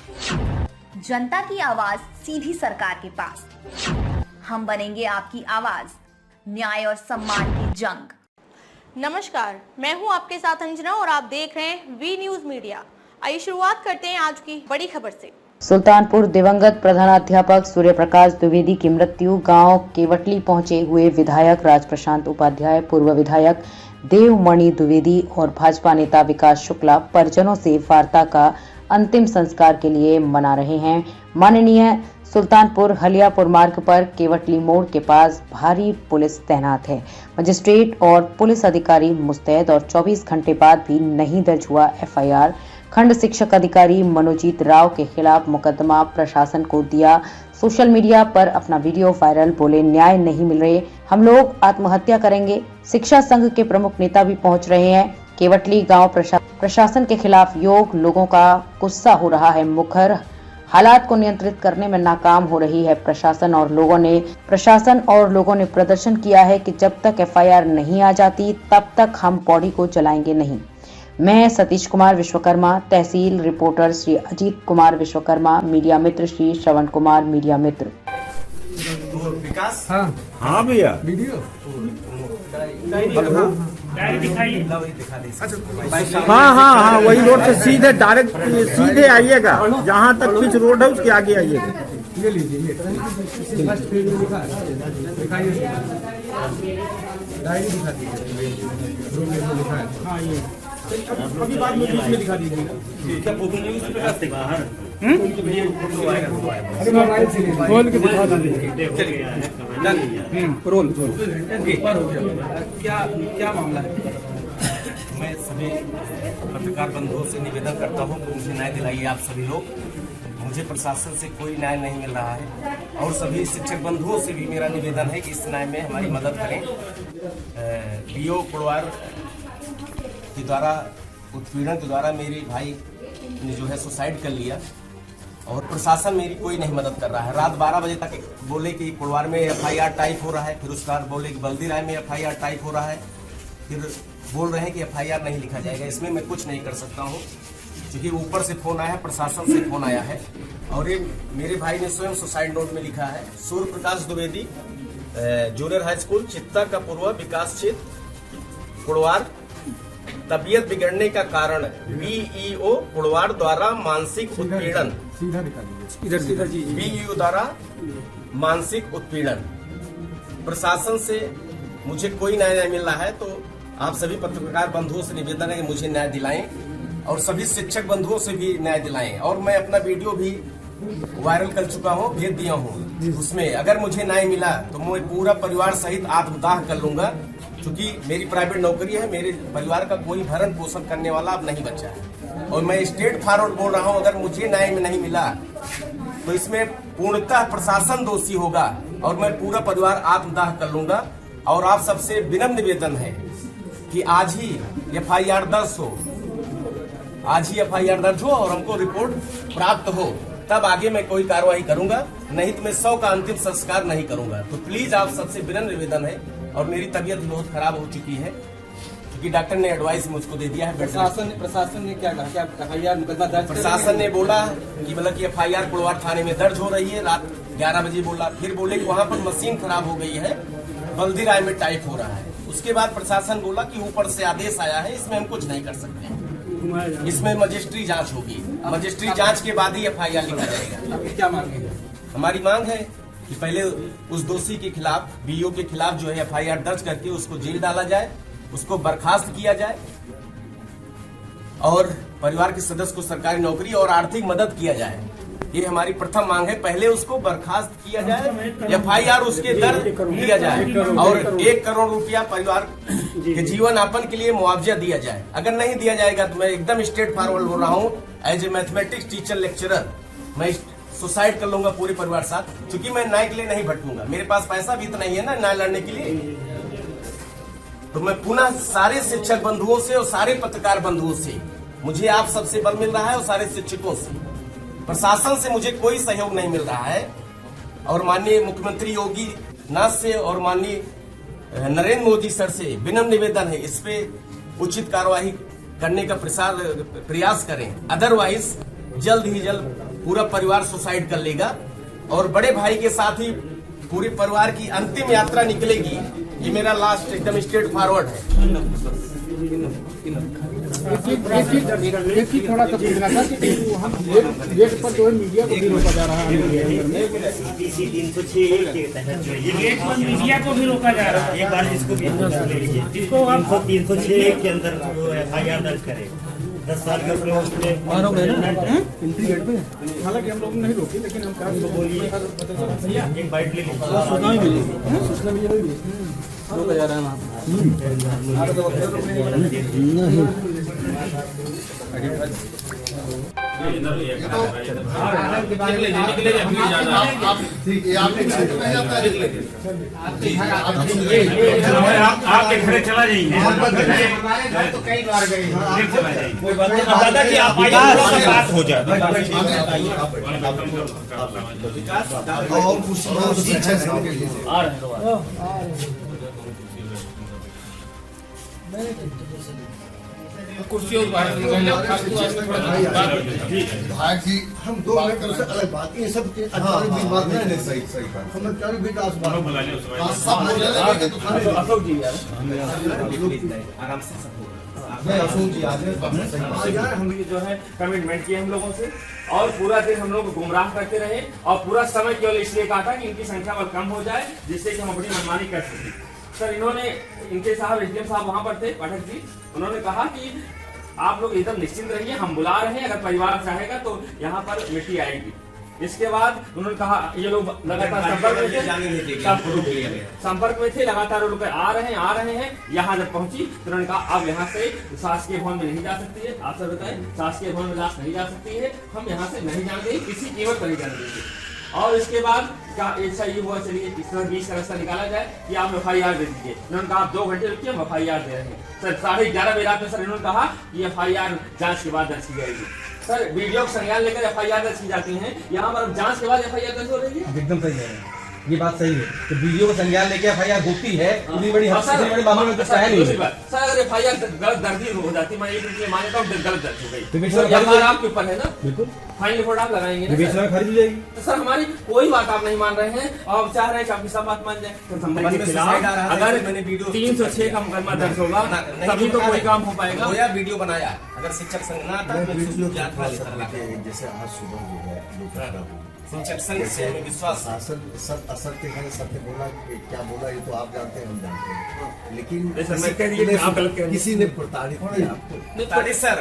जनता की आवाज सीधी सरकार के पास। हम बनेंगे आपकी आवाज, न्याय और सम्मान की जंग। नमस्कार, मैं हूं आपके साथ अंजना और आप देख रहे हैं वी न्यूज मीडिया। आइए शुरुआत करते हैं आज की बड़ी खबर से। सुल्तानपुर दिवंगत प्रधानाध्यापक सूर्य प्रकाश द्विवेदी की मृत्यु। गांव केवटली पहुंचे हुए विधायक राजप्रशांत उपाध्याय, पूर्व विधायक देवमणि द्विवेदी और भाजपा नेता विकास शुक्ला परिजनों से वार्ता का अंतिम संस्कार के लिए मना रहे हैं। माननीय सुल्तानपुर हलियापुर मार्ग पर केवटली मोड़ के पास भारी पुलिस तैनात है। मजिस्ट्रेट और पुलिस अधिकारी मुस्तैद और 24 घंटे बाद भी नहीं दर्ज हुआ FIR। खंड शिक्षक अधिकारी मनोजीत राव के खिलाफ मुकदमा प्रशासन को दिया। सोशल मीडिया पर अपना वीडियो वायरल, बोले न्याय नहीं मिल रहे, हम लोग आत्महत्या करेंगे। शिक्षा संघ के प्रमुख नेता भी पहुंच रहे हैं। केवटली गांव प्रशासन के खिलाफ योग, लोगों का गुस्सा हो रहा है मुखर। हालात को नियंत्रित करने में नाकाम हो रही है प्रशासन और लोगों ने प्रदर्शन किया है कि जब तक FIR नहीं आ जाती तब तक हम बॉडी को जलाएंगे नहीं। मैं सतीश कुमार विश्वकर्मा, तहसील रिपोर्टर श्री अजीत कुमार विश्वकर्मा, मीडिया मित्र श्री श्रवण कुमार, मीडिया मित्र। विकास हाँ भैया वीडियो हाँ वही रोड से सीधे डायरेक्ट सीधे आइएगा, जहाँ तक पिच रोड है उसके आगे आइएगा। ले लीजिए डायरी दिखा दीजिए। अभी बाद में बीच में दिखा दीजिए। खोल के दिखा दीजिए। रोल क्या मामला है? मैं सभी पत्रकार बंधुओं से निवेदन करता हूँ कि मुझे न्याय दिलाइए आप सभी लोग। मुझे प्रशासन से कोई न्याय नहीं मिल रहा है और सभी शिक्षक बंधुओं से भी मेरा निवेदन है कि इस न्याय में हमारी मदद करें। BO कुड़वार के द्वारा उत्पीड़न के द्वारा मेरे भाई ने जो है सुसाइड कर लिया और प्रशासन मेरी कोई नहीं मदद कर रहा है। रात 12 बजे तक बोले कि कुड़वार में FIR टाइप हो रहा है, फिर उसके बाद बोले कि बल्दी राय में FIR टाइप हो रहा है, फिर बोल रहे हैं कि FIR नहीं लिखा जाएगा। इसमें मैं कुछ नहीं कर सकता हूँ क्योंकि ऊपर से फोन आया है, प्रशासन से फोन आया है और ये मेरे भाई ने स्वयं सुसाइड नोट में लिखा है। Surya Prakash Dwivedi, junior high school चित्ता का पूर्व विकास क्षेत्र कुड़वार, तबीयत बिगड़ने का कारण BEO कुड़वार द्वारा मानसिक उत्पीड़न। BEO द्वारा मानसिक उत्पीड़न। प्रशासन से मुझे कोई न्याय नहीं मिल रहा है, तो आप सभी पत्रकार बंधुओं से निवेदन है कि मुझे न्याय दिलाएं और सभी शिक्षक बंधुओं से भी न्याय दिलाएं। और मैं अपना वीडियो भी वायरल कर चुका हूं, भेज दिया हूं। उसमें अगर मुझे न्याय मिला तो मैं पूरा परिवार सहित आत्मदाह कर लूंगा, क्योंकि मेरी प्राइवेट नौकरी है। मेरे परिवार का कोई भरण पोषण करने वाला अब नहीं बचा है और मैं स्ट्रेट फॉरवर्ड बोल रहा हूं, अगर मुझे न्याय में नहीं मिला तो इसमें पूर्णतः प्रशासन दोषी होगा और मैं पूरा परिवार आत्मदाह कर लूंगा। और आप सबसे विनम्र निवेदन है कि आज ही FIR दर्ज हो, और हमको रिपोर्ट प्राप्त हो, तब आगे मैं कोई कार्रवाई करूंगा, नहीं तो मैं 100 का अंतिम संस्कार नहीं करूंगा। तो प्लीज आप सबसे विनम्र निवेदन है। और मेरी तबीयत बहुत खराब हो चुकी है क्योंकि डॉक्टर ने एडवाइस मुझको दे दिया है। प्रशासन ने क्या कहा? क्या FIR मुकदमा दर्ज? प्रशासन ने बोला कि मतलब कि FIR कुड़वार थाने में दर्ज हो रही है। रात 11 बजे बोला, फिर बोले कि वहाँ पर मशीन खराब हो गई है, बल्दी राय में टाइप हो रहा है। उसके बाद प्रशासन बोला कि ऊपर से आदेश आया है, इसमें हम कुछ नहीं कर सकते, इसमें मजिस्ट्री जांच होगी, मजिस्ट्री जांच के बाद ही FIR लिखा जाएगा। क्या मांग है? हमारी मांग है कि पहले उस दोषी के खिलाफ, BO के खिलाफ जो है FIR दर्ज करके उसको जेल डाला जाए, उसको बर्खास्त किया जाए और परिवार के सदस्य को सरकारी नौकरी और आर्थिक मदद किया जाए। ये हमारी प्रथम मांग है। पहले उसको बर्खास्त किया जाए, FIR उसके दर्ज किया जाए और 1 करोड़ रुपया परिवार के जीवन यापन के लिए मुआवजा दिया जाए। अगर नहीं दिया जाएगा तो मैं एकदम स्ट्रेट फॉरवर्ड बोल रहा हूँ, as a mathematics teacher lecturer मैं सुसाइड कर लूंगा पूरे परिवार साथ, क्योंकि मैं न्याय के लिए नहीं भटकूंगा। मेरे पास पैसा भी तो नहीं है ना न्याय लड़ने के लिए। तो मैं पुनः सारे शिक्षक बंधुओं से और सारे पत्रकार बंधुओं से, मुझे आप सबसे बल मिल रहा है और सारे शिक्षकों से, प्रशासन से मुझे कोई सहयोग नहीं मिल रहा है। और माननीय मुख्यमंत्री योगी नाथ से और माननीय नरेंद्र मोदी सर से विनम्र निवेदन है, इस पे उचित कार्रवाई करने का प्रयास करें। अदरवाइज जल्द ही जल्द पूरा परिवार सुसाइड कर लेगा और बड़े भाई के साथ ही पूरे परिवार की अंतिम यात्रा निकलेगी। ये मेरा लास्ट एकदम स्ट्रेट फॉरवर्ड है। एक ही थोड़ा सा पूछना था कि गेट पर जो है मीडिया को भी रोका जा रहा है। गेट पर मीडिया को भी रोका जा रहा है। एक बार इसको भी जिसको हम 306 के अंदर FIR दर्ज करें 10 साल का एंट्री गेट पे हालांकि हम लोग नहीं रोके, लेकिन हम बोलिए एक बाइट ले सूचना मिली रोका जा रहा है वहाँ आपके घर चला जाइए। तो कई बार गए बात हो जाए कुर्सियों भाई जी हम दो मिनट से अलग बात ये सब अधिकारी बात नहीं सही सही बात हम अधिकारी भी दास बात सब हो जाएगा तो अशोक जी यार आराम से मैं अशोक जी आज यार हम ये जो है कमिटमेंट किए हम लोगों से और पूरा दिन हम लोग गुमराह करते रहे और पूरा समय केवल इसलिए कहा था कि इनकी संख्या और कम हो जाए जिससे कि हम अपनी मनमानी कर सकें। सर इन्होंने इनके साहब SDM साहब वहां पर थे पाठक जी, उन्होंने कहा कि आप लोग एकदम निश्चिंत रहिए, हम बुला रहे हैं, अगर परिवार चाहेगा तो यहाँ पर मिट्टी आएगी। इसके बाद उन्होंने कहा ये लोग लगातार संपर्क में थे, लगातार लोग आ रहे हैं। यहाँ जब पहुंची तो उन्होंने कहा अब यहाँ से शासकीय भवन में नहीं जा सकती है। आप सब बताएं, शासकीय भवन में लाश नहीं जा सकती है, हम यहाँ से नहीं जाएंगे, किसी कीमत पर नहीं जाने देंगे। और इसके बाद क्या ऐसा ये हुआ, चलिए इस तरह 20 का रास्ता निकाला जाए कि आप FIR दे दीजिए। इन्होंने कहा आप 2 घंटे रुकिए, हम FIR दे रहे हैं। सर 11:30 बजे रात में सर इन्होंने कहा कि FIR जांच के बाद दर्ज की जाएगी। सर वीडियो का संज्ञान लेकर FIR दर्ज की जाती है, यहाँ पर जांच के बाद FIR दर्ज हो रही है। एकदम सही है, ये बात सही है कि वीडियो को संज्ञान लेके FIR होती है, इतनी बड़ी बड़े मामले में तो है नहीं। सर अगर FIR गलत दर्ज हो जाती, मैं एक मानता हूँ गलत दर्ज हो गई आपके ऊपर है ना, बिल्कुल फाइन रिपोर्ट आप लगाएंगे ना, खरीद जाएगी। तो सर हमारी कोई बात आप नहीं मान रहे हैं और चाह रहे हैं कि आपकी सब बात मान जाए। तो संबंधी के खिलाफ अगर 306 का मुकदमा दर्ज होगा तभी तो कोई काम हो पाएगा। वीडियो बनाया, अगर शिक्षक संघ ना आता जैसे आज सुबह जो है शिक्षक संघ से हमें विश्वास असत्य है, सत्य बोला क्या बोला ये तो आप जानते हैं, हम जानते हैं, लेकिन किसी ने प्रताड़ित किया आपको। सर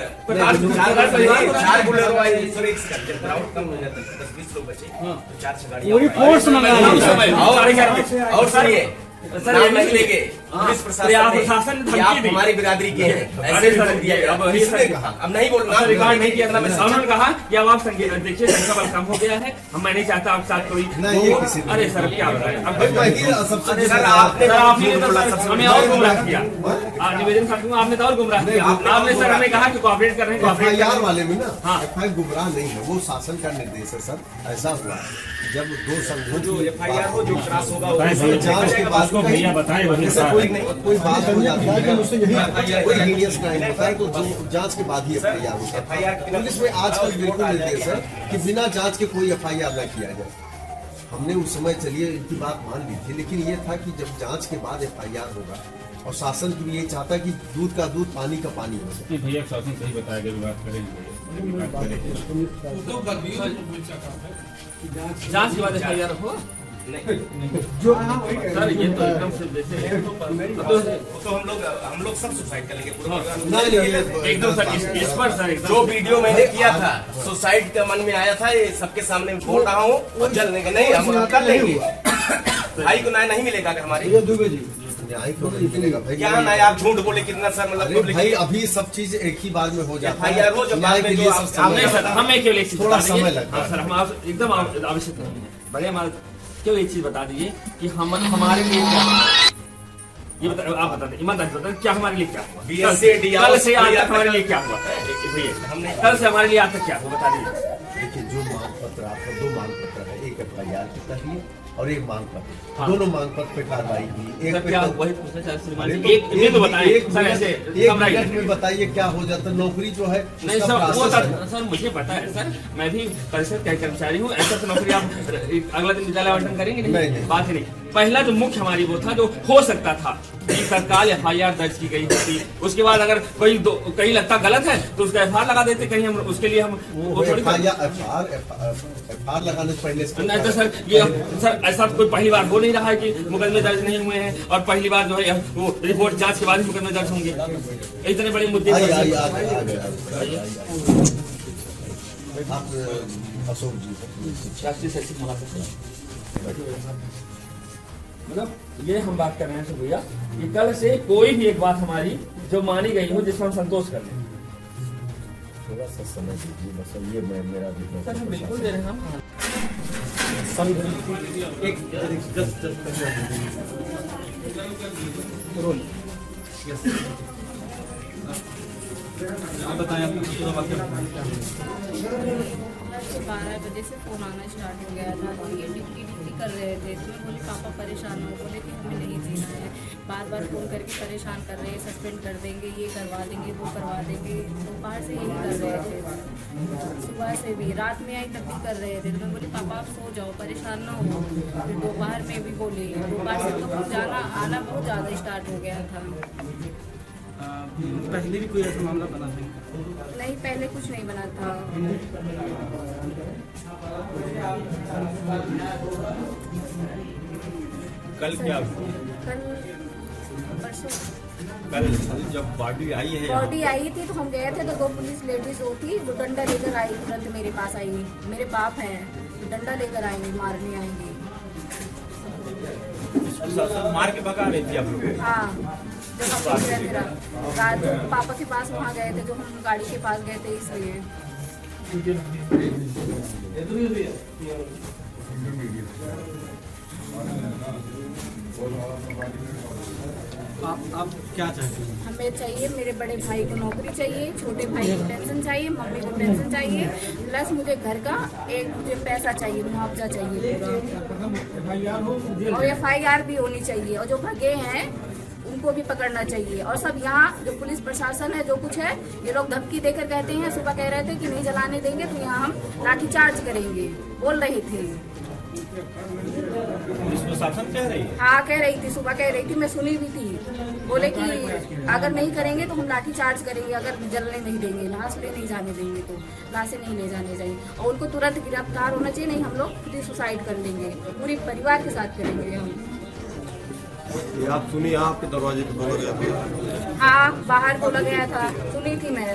10-20 लोग बचे, 4 और सर ये नाम नहीं लेंगे, पुलिस प्रशासन ने हमारी बिरादरी के हैं, ऐसे दिया गया। अब नहीं बोलना, रिकॉर्ड नहीं किया। उन्होंने कहा कि अब आप देखिए संख्या बल कम हो गया है, हम मैं नहीं चाहता आपके साथ कोई। अरे सर क्या बताएं, हमें और गुमराह किया, निवेदन करता हूँ, आपने तो और गुमराह किया। आपने सर हमें कहा कि कोऑपरेट कर रहे हैं। FIR वाले में ना FIR गुमराह नहीं है, वो शासन का निर्देश है सर। ऐसा हुआ जब 2 संघों जो FIR हो जो क्रॉस होगा जांच के बाद भैया बताएं कोई बात हो जाती है, कोई हीनियस क्राइम होता है तो जांच के बाद ही FIR होता है। पुलिस में आजकल बिल्कुल निर्देश है कि बिना जांच के कोई FIR न किया जाए। हमने उस समय चलिए इनकी बात मान ली थी, लेकिन ये था कि जब जांच के बाद FIR होगा और शासन भी ये चाहता है कि दूध का दूध पानी का पानी हो जाए। भैया शासन सही बताएगा, बात करेंगे जांच के बाद FIR हो नहीं जो सर ये तो एकदम से जैसे तो हम लोग सब सुसाइड करेंगे एकदम सर। इस पर सर जो वीडियो मैंने किया था सुसाइड का मन में आया था, ये सबके सामने बोल रहा हूँ और जलने का नहीं, हम कर लेंगे। भाई को न्याय नहीं मिलेगा हमारी क्या न्याय? आप झूठ बोले कितना सर, मतलब भाई अभी सब चीज एक ही बार में हो जाता है, हम एक थोड़ा समय लगता है सर, हम एकदम आवश्यक नहीं है। बड़े हमारे क्यों एक चीज बता दीजिए कि हम हमारे लिए क्या, ये बता, आप बता दें ईमानदारी बता दें, क्या हमारे लिए क्या हुआ? कल से आज तक हमारे लिए क्या हुआ? कल से हमारे लिए आज तक क्या हुआ बता दीजिए। देखिए जो मांग पत्र आपका 2 मांग पत्र है, एक FIR की तहरीर और एक मांग पत्र, दोनों मांग पत्र पे कार्रवाई हुई। एक क्या वही पूछना चाहते एक तो बताइए सर, ऐसे एक मिनट में बताइए क्या हो जाता है, नौकरी जो है नहीं सर, वो सर मुझे पता है सर, मैं भी परिषद का कर्मचारी हूँ। ऐसा तो नौकरी आप अगला दिन विद्यालय आवंटन करेंगे नहीं, बात ही नहीं। पहला जो मुख्य हमारी वो था जो हो सकता था कि तत्काल FIR दर्ज की गई होती, उसके बाद अगर कोई कहीं लगता गलत है तो उसका FIR लगा देते, कहीं हम उसके लिए हम FIR लगाने से पहले नहीं तो सर ये सर ऐसा कोई पहली बार हो नहीं रहा है कि मुकदमे दर्ज नहीं हुए हैं और पहली बार जो है वो रिपोर्ट जांच के बाद ही मुकदमे दर्ज होंगे। इतने बड़े मुद्दे अशोक जी राष्ट्रीय शैक्षिक महासंघ, मतलब ये हम बात कर रहे हैं भैया कि कल से कोई भी एक बात हमारी जो मानी गई हो जिसमें हम संतोष कर लें, थोड़ा सा समय दीजिए, बस ये मेरा भी सर हम बिल्कुल दे रहे हैं हम। आप बताएं आपको 12 बजे से फोन आना स्टार्ट हो गया था, तो ये ड्यूटी कर रहे थे। तो मैं बोली पापा परेशान हो, बोले कि हमें नहीं जीना है, बार बार फोन करके परेशान कर रहे हैं, सस्पेंड कर देंगे, ये करवा देंगे, वो करवा देंगे। दोपहर से यही कर रहे थे, सुबह से भी, रात में आई तब भी कर रहे थे। तो मैं बोली पापा आप सो जाओ, परेशान ना हो। फिर दोपहर में भी बोली, दोपहर से तो जाना आना बहुत ज़्यादा स्टार्ट हो गया था। पहले भी कोई ऐसा मामला बना है? नहीं, पहले कुछ नहीं बना था। कल क्या कल परसों कल जब बॉडी आई है, बॉडी आई थी तो हम गए थे, तो 2 पुलिस लेडीज होती जो डंडा लेकर आई, तुरंत मेरे पास आई। मेरे बाप हैं, डंडा लेकर आएंगे, मारने आएंगे। मार के भगा रही थी आप लोग? हाँ, जब हम देख रहे थे रात पापा के पास वहाँ गए थे, जो हम गाड़ी के पास गए थे, इसलिए। आप क्या चाहते हैं? हमें चाहिए, मेरे बड़े भाई को नौकरी चाहिए, छोटे भाई को पेंशन चाहिए, मम्मी को पेंशन चाहिए, प्लस मुझे घर का मुझे पैसा चाहिए, मुआवजा चाहिए पूरा, और FIR भी होनी चाहिए, और जो भगे हैं उनको भी पकड़ना चाहिए। और सब यहाँ जो पुलिस प्रशासन है, जो कुछ है, ये लोग धमकी देकर कहते हैं, सुबह कह रहे थे कि नहीं जलाने देंगे तो यहाँ हम लाठीचार्ज करेंगे, बोल रहे थे। पुलिस प्रशासन कह रही है? हाँ, कह रही थी, सुबह कह रही थी, मैं सुनी भी थी। बोले कि अगर नहीं करेंगे तो हम लाठी चार्ज करेंगे, अगर जलने नहीं देंगे, लाश ले नहीं जाने देंगे तो लाशें नहीं ले जाने चाहिए, और उनको तुरंत गिरफ्तार होना चाहिए, नहीं हम लोग खुद ही सुसाइड कर लेंगे, पूरे परिवार के साथ करेंगे हम। ये आप सुनिए, आपके दरवाजे पे बोला गया था? हाँ, बाहर बोला गया था, सुनी थी मैं।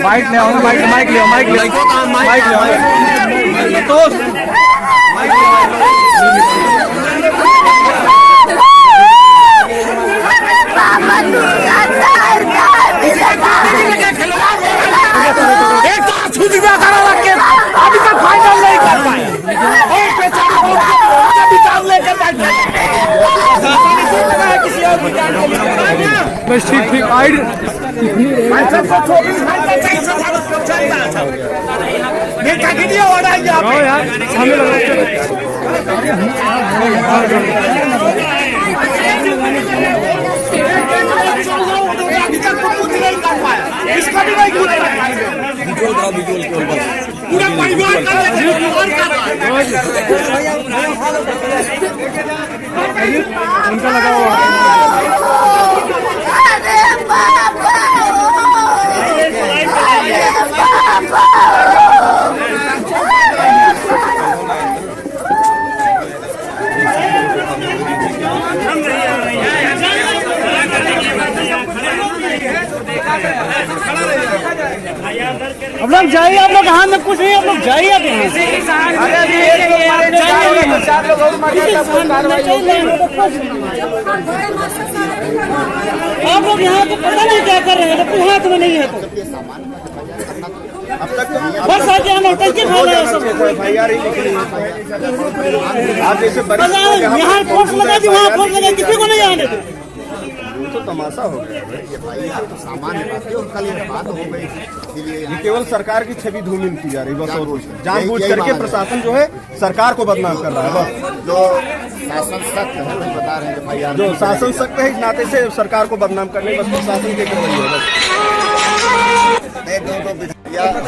माइक ले आओ, माइक ले आओ, माइक ले अभी तक फाइनल नहीं कर पाए, एक बेचारा विचार लेकर बैठे। बस ठीक आइड इसका भी नहीं पूरा परिवार उनका लगा हुआ आप लोग जाइए, आप लोग हाथ में कुछ नहीं, आप लोग जाइए। आप लोग यहाँ तो पता नहीं क्या कर रहे हैं, तो हाथ में नहीं है तो बस आके हम टंकी खोल रहे हैं सब। यहाँ फोर्स लगा दी, वहाँ फोर्स लगा, किसी को नहीं आने दो। तो तमाशा हो गया भाई। ये भाई आप तो सामान्य बात है, और कल ये बात हो गई इसलिए ये केवल सरकार की छवि धूमिल की जा रही है बस, और जानबूझ यही करके मान है। प्रशासन जो है सरकार को बदनाम कर रहा है बस। जो शासन सख्त है वही बता रहे हैं भाई, जो शासन सख्त है इस नाते से सरकार को बदनाम करने बस प्रशासन के करवाई है बस।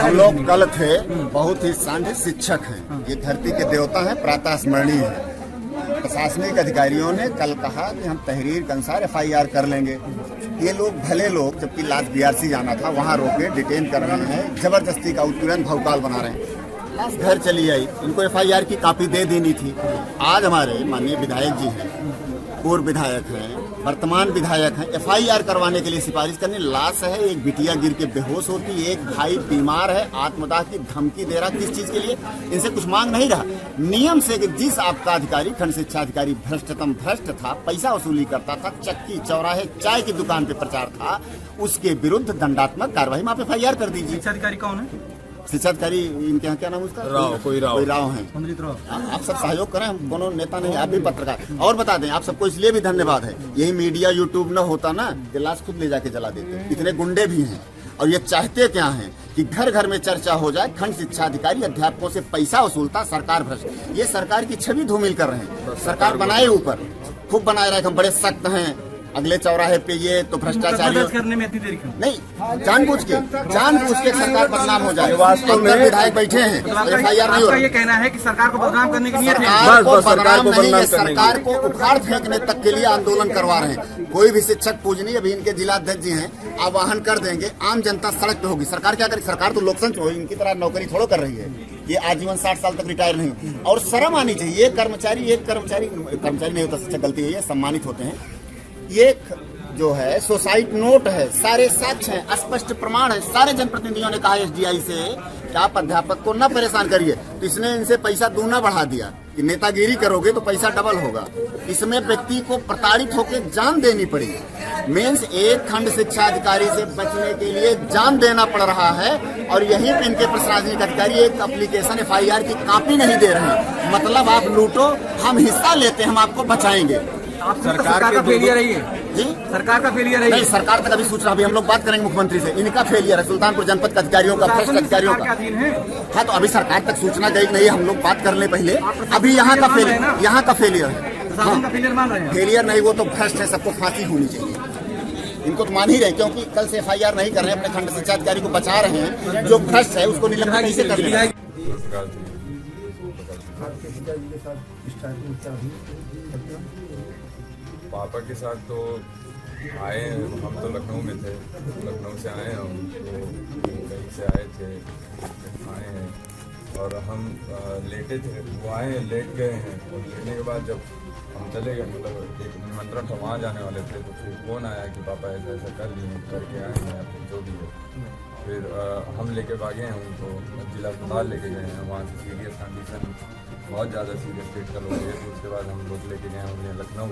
हम लोग कल थे, बहुत ही शांत शिक्षक हैं, ये धरती के देवता हैं, प्रातः स्मरणीय है। प्रशासनिक अधिकारियों ने कल कहा कि हम तहरीर के अनुसार FIR कर लेंगे। ये लोग भले लोग, जबकि लास्ट BRC जाना था वहाँ रोके डिटेन कर रहे हैं, जबरदस्ती का तुरंत भौकाल बना रहे हैं। लास्ट घर चली आई, इनको FIR की कॉपी दे देनी थी। आज हमारे माननीय विधायक जी हैं, पूर्व विधायक हैं, वर्तमान विधायक हैं, FIR करवाने के लिए सिफारिश करनी। लाश है, एक बिटिया गिर के बेहोश होती, एक भाई बीमार है, आत्मदाह की धमकी दे रहा, किस चीज के लिए? इनसे कुछ मांग नहीं रहा नियम से कि जिस आपका अधिकारी, खंड शिक्षा अधिकारी भ्रष्टतम भ्रष्ट था, पैसा वसूली करता था, चक्की चौराहे चाय की दुकान पे प्रचार था, उसके विरुद्ध दंडात्मक कार्रवाई में आप FIR कर दीजिए। शिक्षा अधिकारी कौन है? शिक्षा अधिकारी इनके यहाँ क्या नाम उसका? कोई राव है। आप सब सहयोग करें, हम कोनो नेता नहीं, आप भी पत्रकार। और बता दें, आप सबको इसलिए भी धन्यवाद है, यही मीडिया यूट्यूब न होता ना, कि लाश खुद ले जाके जला देते। इतने गुंडे भी हैं और ये चाहते क्या हैं कि घर घर में चर्चा हो जाए, खंड शिक्षा अधिकारी अध्यापकों से पैसा वसूलता, सरकार भ्रष्ट। ये सरकार की छवि धूमिल कर रहे हैं। सरकार बनाए ऊपर खूब बनाए रहे, हम बड़े सख्त हैं, अगले चौराहे पे ये तो भ्रष्टाचारी करने में इतनी देरी क्यों? नहीं, जानबूझ के सरकार बदनाम हो जाए। वास्तव में विधायक बैठे हैं, FIR नहीं हो रहा। ये कहना है कि सरकार को बदनाम करने के लिए सरकार को बदनाम नहीं, सरकार को उखाड़ फेंकने तक के लिए आंदोलन करवा रहे हैं। कोई भी शिक्षक पूजनीय, अभी इनके जिलाध्यक्ष जी हैं, आवाहन कर देंगे, आम जनता सड़क पे होगी। सरकार क्या करेगी? सरकार तो लोकतंत्र हो, इनकी तरह नौकरी थोड़ा कर रही है। ये आजीवन 60 साल तक रिटायर नहीं, और शर्म आनी चाहिए। एक कर्मचारी नहीं होता, शिक्षक गलती है, ये सम्मानित होते हैं। ये जो है सोसाइट नोट है, सारे साक्ष्य हैं, स्पष्ट प्रमाण है। सारे जनप्रतिनिधियों ने कहा SDI से कि आप अध्यापक को न परेशान करिए, तो इसने इनसे पैसा दूना बढ़ा दिया कि नेतागिरी करोगे तो पैसा डबल होगा। इसमें व्यक्ति को प्रताड़ित होकर जान देनी पड़ी। मीन्स एक खंड शिक्षा अधिकारी से बचने के लिए जान देना पड़ रहा है, और यहीं पे इनके प्रशासनिक अधिकारी एक एप्लीकेशन FIR की कॉपी नहीं दे रहे हैं। मतलब आप लूटो, हम हिस्सा लेते हैं, हम आपको बचाएंगे। सरकार का फेलियर है जी, सरकार का फेलियर है। नहीं, सरकार तक अभी सूचना, अभी हम लोग बात करेंगे मुख्यमंत्री से। इनका फेलियर है, सुल्तानपुर जनपद के अधिकारियों का, भ्रष्ट अधिकारियों का। हाँ, तो अभी सरकार तक सूचना गई नहीं, हम लोग बात कर ले पहले। अभी यहाँ का फेलियर है। फेलियर नहीं, वो तो भ्रष्ट है, सबको फांसी होनी चाहिए। इनको तो मान ही रहे, क्योंकि कल से FIR नहीं कर रहे हैं, अपने खंड शिक्षा अधिकारी को बचा रहे हैं। जो भ्रष्ट है उसको निलंबित कैसे कर लेंगे? पापा के साथ तो आए, हम तो लखनऊ में थे, लखनऊ से आए, हम तो कहीं से आए थे, आए हैं, और हम लेटे थे, वो आए लेट गए हैं, और लेटने के बाद जब हम चले गए, मतलब एक निमंत्रण था, वहाँ जाने वाले थे, तो फिर फ़ोन आया कि पापा ऐसा ऐसा कर लिए, करके आए हैं, जो भी है। फिर हम लेके भागे हैं उनको, जिला अस्पताल लेके गए हैं, वहाँ से सीरियस कंडीशन, बहुत ज़्यादा सीरियस क्रिटिकल हो गई है। तो उसके बाद हम लोग लेके गए उन्हें लखनऊ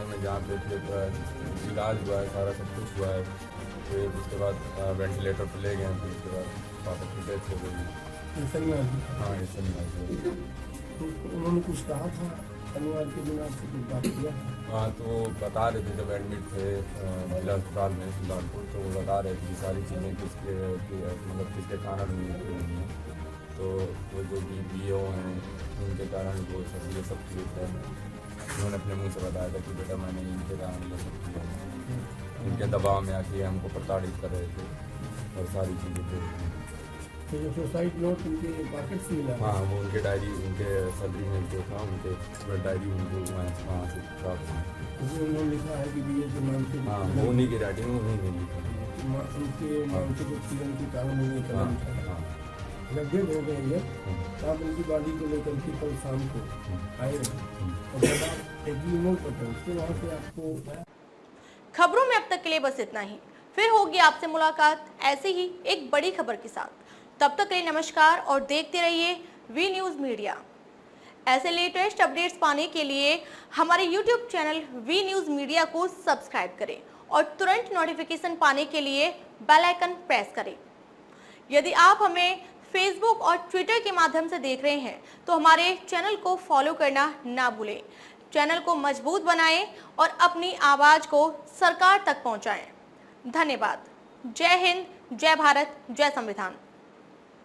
में, जहाँ पे फिर इलाज हुआ है, सारा सब कुछ हुआ है। फिर उसके बाद वेंटिलेटर पर ले गए, फिर उसके बाद पापा की डेथ हो गई। हाँ, ये शनिवार। उन्होंने कुछ कहा था शनिवार के दिन, आपसे कुछ बात किया? हाँ, तो बता रहे थे, जब एडमिट थे जिला अस्पताल में सुल्तानपुर, तो वो बता रहे थे कि सारी चीज़ें किसके मतलब किसके कारण हुई हैं। तो वो जो BPO हैं उनके कारण वो सब ये सब चीज़ है। उन्होंने अपने मुंह से बताया था कि बेटा मैंने इनके कारण ये सब किया है, इनके दबाव में आके हमको प्रताड़ित कर रहे थे, और सारी चीज़ें थे। तो जो सोसाइटी नोट उनके पॉकेट से मिला? हाँ, वो उनके डायरी, उनके सैलरी में जो था, उनके डायरी उनको वहाँ से प्राप्त हुई। उन्होंने लिखा है कि BA के नाम से? हाँ, वो उन्हीं की राइटिंग, उन्हीं ने लिखा, उनके नाम से कुछ किरण के कारण उन्हें कलम था। जब डेट हो गई है, तो आप उनकी बॉडी को लेकर के कल शाम को आए रहे, और जब आप एग्रीमेंट पर पहुँचते वहाँ से आपको। खबरों में अब तक के लिए बस इतना ही, फिर होगी आपसे मुलाकात ऐसे ही एक बड़ी खबर के साथ। तब तक के लिए नमस्कार, और देखते रहिए वी न्यूज़ मीडिया। ऐसे लेटेस्ट अपडेट्स पाने के लिए हमारे YouTube channel V news media को सब्सक्राइब करें, और तुरंत नोटिफिकेशन पाने के लिए बेल आइकन प्रेस करें। यदि आप हमें फेसबुक और ट्विटर के माध्यम से देख रहे हैं, तो हमारे चैनल को फॉलो करना ना भूलें, चैनल को मजबूत बनाएं और अपनी आवाज को सरकार तक पहुंचाएं। धन्यवाद। जय हिंद, जय भारत, जय संविधान।